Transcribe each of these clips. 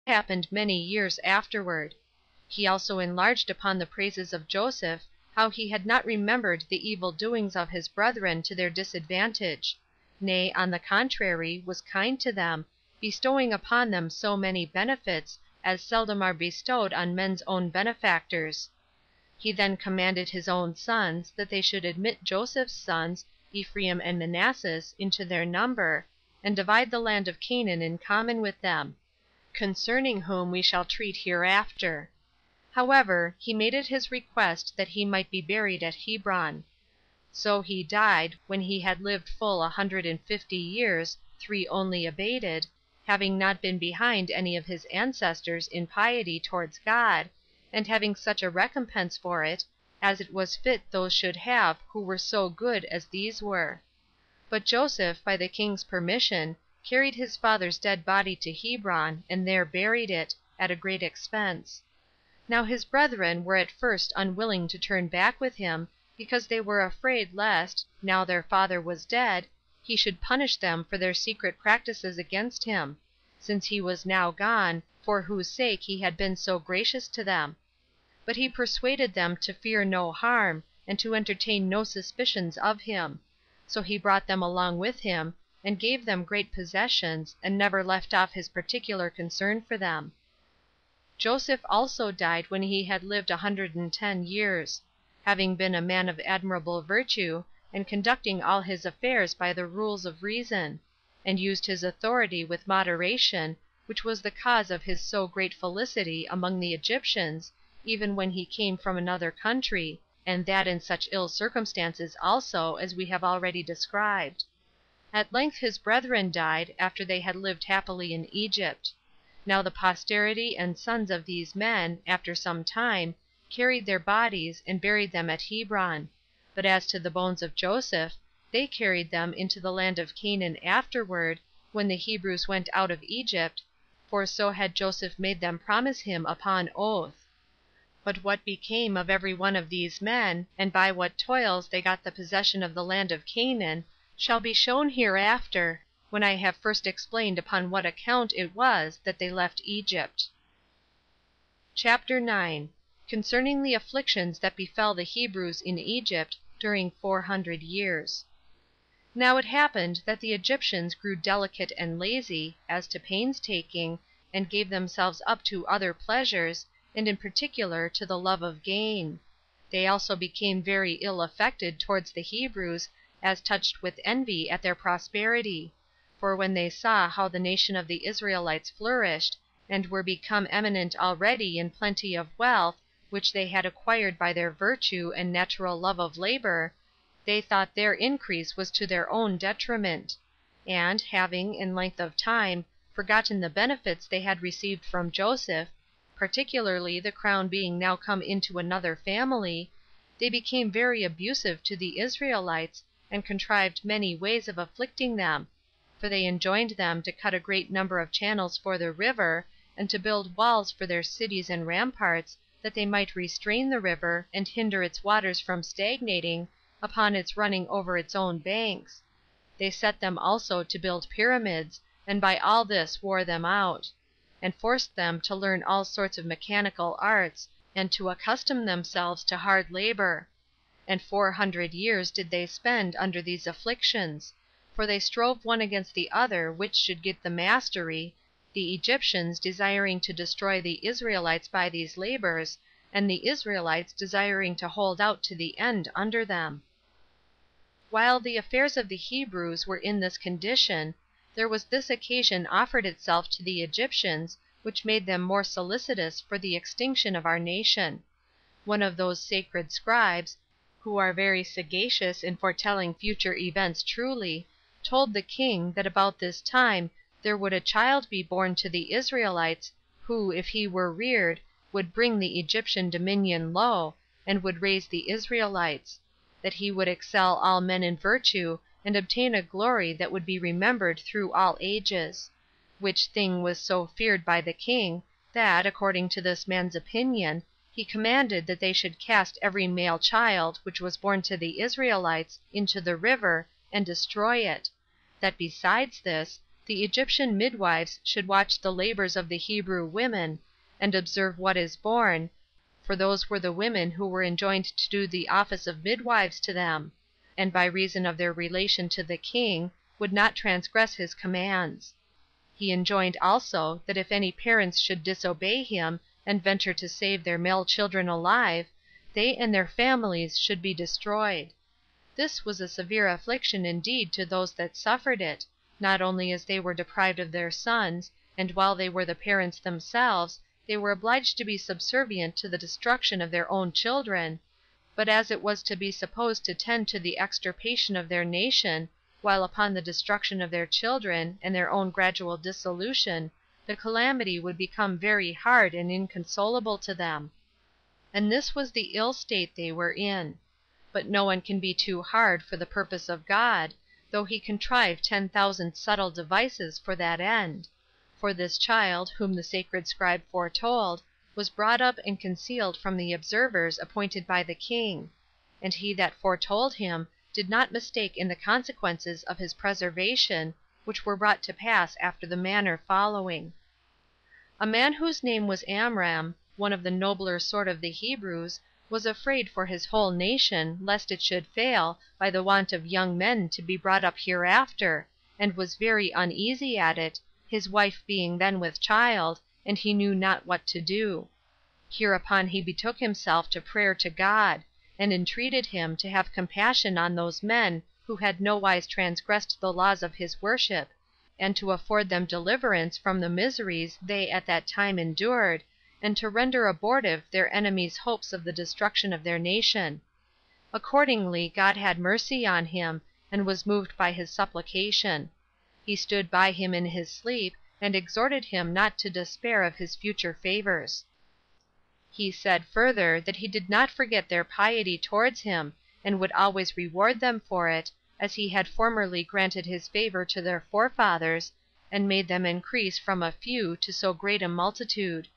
happened many years afterward. He also enlarged upon the praises of Joseph, how he had not remembered the evil doings of his brethren to their disadvantage; nay, on the contrary, was kind to them, bestowing upon them so many benefits as seldom are bestowed on men's own benefactors. He then commanded his own sons that they should admit Joseph's sons, Ephraim and Manasseh, into their number, and divide the land of Canaan in common with them; concerning whom we shall treat hereafter. However, he made it his request that he might be buried at Hebron. So he died, when he had lived full 150 years, 3 only abated, having not been behind any of his ancestors in piety towards God, and having such a recompense for it, as it was fit those should have who were so good as these were. But Joseph, by the king's permission, carried his father's dead body to Hebron, and there buried it, at a great expense. Now his brethren were at first unwilling to turn back with him, because they were afraid lest, now their father was dead, he should punish them for their secret practices against him, since he was now gone, for whose sake he had been so gracious to them. But he persuaded them to fear no harm, and to entertain no suspicions of him. So he brought them along with him, and gave them great possessions, and never left off his particular concern for them. Joseph also died when he had lived 110 years; having been a man of admirable virtue, and conducting all his affairs by the rules of reason, and used his authority with moderation, which was the cause of his so great felicity among the Egyptians, even when he came from another country, and that in such ill circumstances also as we have already described. At length his brethren died, after they had lived happily in Egypt. Now the posterity and sons of these men, after some time, carried their bodies, and buried them at Hebron; but as to the bones of Joseph, they carried them into the land of Canaan afterward, when the Hebrews went out of Egypt, for so had Joseph made them promise him upon oath. But what became of every one of these men, and by what toils they got the possession of the land of Canaan, shall be shown hereafter, when I have first explained upon what account it was that they left Egypt. CHAPTER 9. Concerning the afflictions that befell the Hebrews in Egypt during 400 years. Now it happened that the Egyptians grew delicate and lazy, as to painstaking, and gave themselves up to other pleasures, and in particular to the love of gain. They also became very ill affected towards the Hebrews, as touched with envy at their prosperity; for when they saw how the nation of the Israelites flourished, and were become eminent already in plenty of wealth, which they had acquired by their virtue and natural love of labor, they thought their increase was to their own detriment; and, having, in length of time, forgotten the benefits they had received from Joseph, particularly the crown being now come into another family, they became very abusive to the Israelites, and contrived many ways of afflicting them; for they enjoined them to cut a great number of channels for the river, and to build walls for their cities and ramparts, that they might restrain the river, and hinder its waters from stagnating, upon its running over its own banks. They set them also to build pyramids, and by all this wore them out; and forced them to learn all sorts of mechanical arts, and to accustom themselves to hard labor. And 400 years did they spend under these afflictions; for they strove one against the other which should get the mastery, the Egyptians desiring to destroy the Israelites by these labors, and the Israelites desiring to hold out to the end under them. While the affairs of the Hebrews were in this condition, there was this occasion offered itself to the Egyptians, which made them more solicitous for the extinction of our nation. One of those sacred scribes, who are very sagacious in foretelling future events truly, told the king that about this time there would a child be born to the Israelites, who, if he were reared, would bring the Egyptian dominion low, and would raise the Israelites; that he would excel all men in virtue, and obtain a glory that would be remembered through all ages; which thing was so feared by the king, that, according to this man's opinion, he commanded that they should cast every male child, which was born to the Israelites, into the river, and destroy it; that besides this, the Egyptian midwives should watch the labors of the Hebrew women, and observe what is born, for those were the women who were enjoined to do the office of midwives to them, and by reason of their relation to the king, would not transgress his commands. He enjoined also, that if any parents should disobey him, and venture to save their male children alive, they and their families should be destroyed. This was a severe affliction indeed to those that suffered it, not only as they were deprived of their sons, and while they were the parents themselves, they were obliged to be subservient to the destruction of their own children, but as it was to be supposed to tend to the extirpation of their nation, while upon the destruction of their children, and their own gradual dissolution, the calamity would become very hard and inconsolable to them. And this was the ill state they were in. But no one can be too hard for the purpose of God, though he contrive 10,000 subtle devices for that end. For this child, whom the sacred scribe foretold, was brought up and concealed from the observers appointed by the king; and he that foretold him did not mistake in the consequences of his preservation, which were brought to pass after the manner following. A man whose name was Amram, one of the nobler sort of the Hebrews, was afraid for his whole nation, lest it should fail, by the want of young men to be brought up hereafter, and was very uneasy at it, his wife being then with child, and he knew not what to do. Hereupon he betook himself to prayer to God, and entreated him to have compassion on those men who had nowise transgressed the laws of his worship, and to afford them deliverance from the miseries they at that time endured, and to render abortive their enemies' hopes of the destruction of their nation. Accordingly God had mercy on him, and was moved by his supplication. He stood by him in his sleep, and exhorted him not to despair of his future favors. He said further, that he did not forget their piety towards him, and would always reward them for it, as he had formerly granted his favor to their forefathers, and made them increase from a few to so great a multitude.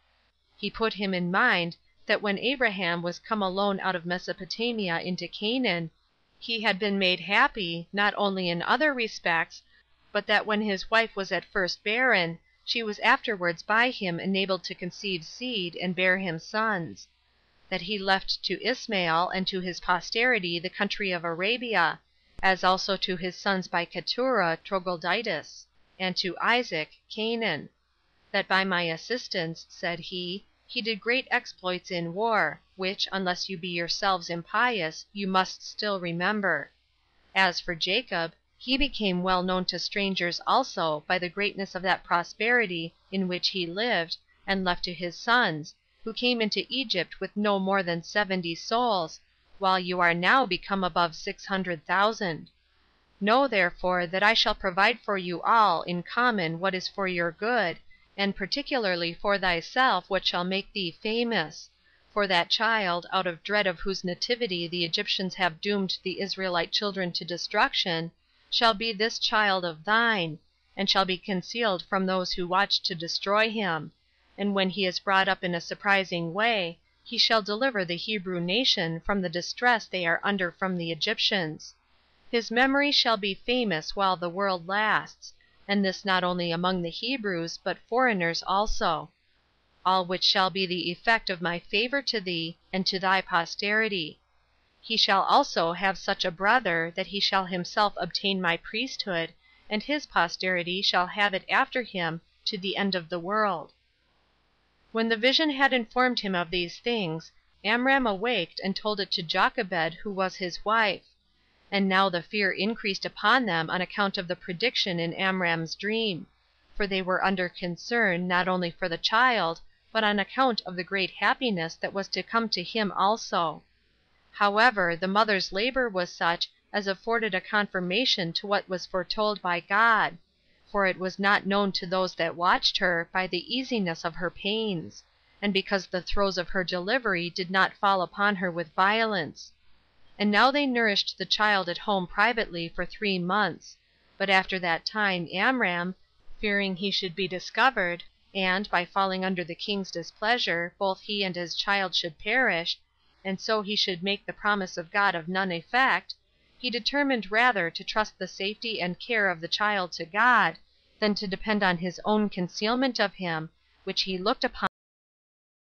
He put him in mind, that when Abraham was come alone out of Mesopotamia into Canaan, he had been made happy, not only in other respects, but that when his wife was at first barren, she was afterwards by him enabled to conceive seed, and bear him sons; that he left to Ismael and to his posterity the country of Arabia, as also to his sons by Keturah Troglodytis, and to Isaac Canaan; that by my assistance, said he did great exploits in war, which, unless you be yourselves impious, you must still remember. As for Jacob, he became well known to strangers also by the greatness of that prosperity in which he lived, and left to his sons, who came into Egypt with no more than 70 souls, while you are now become above 600,000. Know therefore that I shall provide for you all in common what is for your good, and particularly for thyself what shall make thee famous; for that child, out of dread of whose nativity the Egyptians have doomed the Israelite children to destruction, shall be this child of thine, and shall be concealed from those who watch to destroy him, and when he is brought up in a surprising way, he shall deliver the Hebrew nation from the distress they are under from the Egyptians. His memory shall be famous while the world lasts, and this not only among the Hebrews, but foreigners also. All which shall be the effect of my favor to thee, and to thy posterity. He shall also have such a brother, that he shall himself obtain my priesthood, and his posterity shall have it after him to the end of the world. When the vision had informed him of these things, Amram awaked and told it to Jochebed, who was his wife. And now the fear increased upon them on account of the prediction in Amram's dream; for they were under concern, not only for the child, but on account of the great happiness that was to come to him also. However, the mother's labor was such as afforded a confirmation to what was foretold by God; for it was not known to those that watched her by the easiness of her pains, and because the throes of her delivery did not fall upon her with violence. And now they nourished the child at home privately for 3 months; but after that time Amram, fearing he should be discovered, and, by falling under the king's displeasure, both he and his child should perish, and so he should make the promise of God of none effect, he determined rather to trust the safety and care of the child to God, than to depend on his own concealment of him, which he looked upon